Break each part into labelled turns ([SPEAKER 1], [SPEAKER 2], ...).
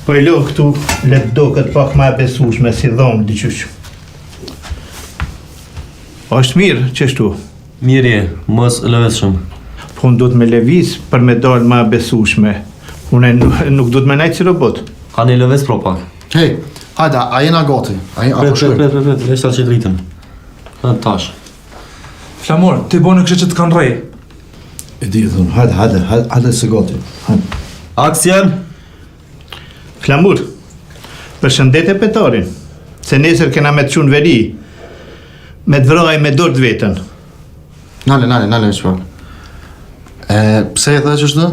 [SPEAKER 1] Po e lo këtu, le të do këtë pak ma e besueshme si dhomë diqysh. Është mirë, qështu?
[SPEAKER 2] Mirë je, mos lëveshëm.
[SPEAKER 1] Po unë do të me leviz për me dalë ma e besueshme. Unë nuk do të me najtë si robot.
[SPEAKER 2] Ka një lëves pro pak.
[SPEAKER 3] Hej, hajde, a jena gati?
[SPEAKER 2] Pret, veç ta që dritën. Tash.
[SPEAKER 4] Flamur, ti bone kështë që të kanë rej.
[SPEAKER 3] E di, thënë, hajde se gati.
[SPEAKER 2] Aksion!
[SPEAKER 1] Flamur, përshëndetje petarin, se nesër kena me të qunë veri, me të vraj me dorë të vetën.
[SPEAKER 3] Nale, shpar. Pse e thë që shtë?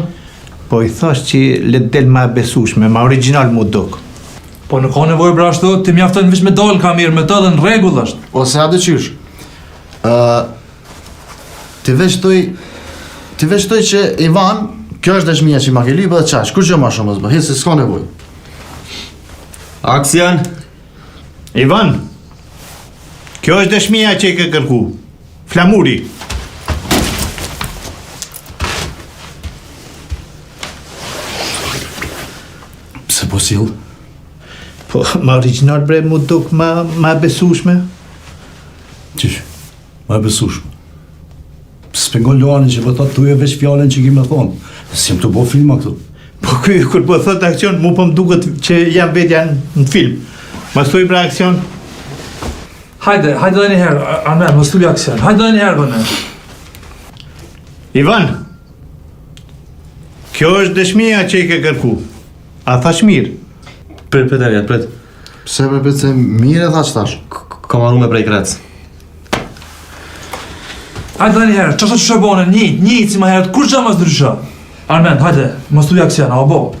[SPEAKER 1] Po i thash që le të del ma e besueshme, ma original mu dok.
[SPEAKER 4] Po nuk ka nevojë pra ashtu, ti mjafton veç me dalë ka mirë, me të dhe në rregull është.
[SPEAKER 3] Ose a dëqysh? Ti veçtoj që Ivan, kjo është dëshmia që ma ke lypë dhe qash, kur që ma shumë zbë, hesi s'ka nevojë.
[SPEAKER 2] Aksion!
[SPEAKER 1] Ivan, kjo është dëshmia që i ke kërku. Flamuri.
[SPEAKER 3] Pse po sill?
[SPEAKER 1] Po, ma original bre mu dok ma besueshme.
[SPEAKER 5] Qish, ma e besueshme. S'pengon Luani që po thot tu e veç fjallën që ki me thonë. S'jem të bo filma këtu.
[SPEAKER 1] Po kuj, kur po thot aksion, mu po më duket që jam vetja në film. Ma stoj pra aksion.
[SPEAKER 4] Hajde dhe një herë, Armen, mos tulli aksion. Hajde dhe një herë, bëne.
[SPEAKER 1] Ivan, kjo është dëshmia që i ke kërku. A thash mirë?
[SPEAKER 2] Pret.
[SPEAKER 3] Pse për se mire tha që tash?
[SPEAKER 2] Ka marru me prej krec.
[SPEAKER 4] Hajde dhe një herë, qështë që bone, një, si ma herët, kur që ma së drysha? Armen, hajde, mos tulli aksion, a bo.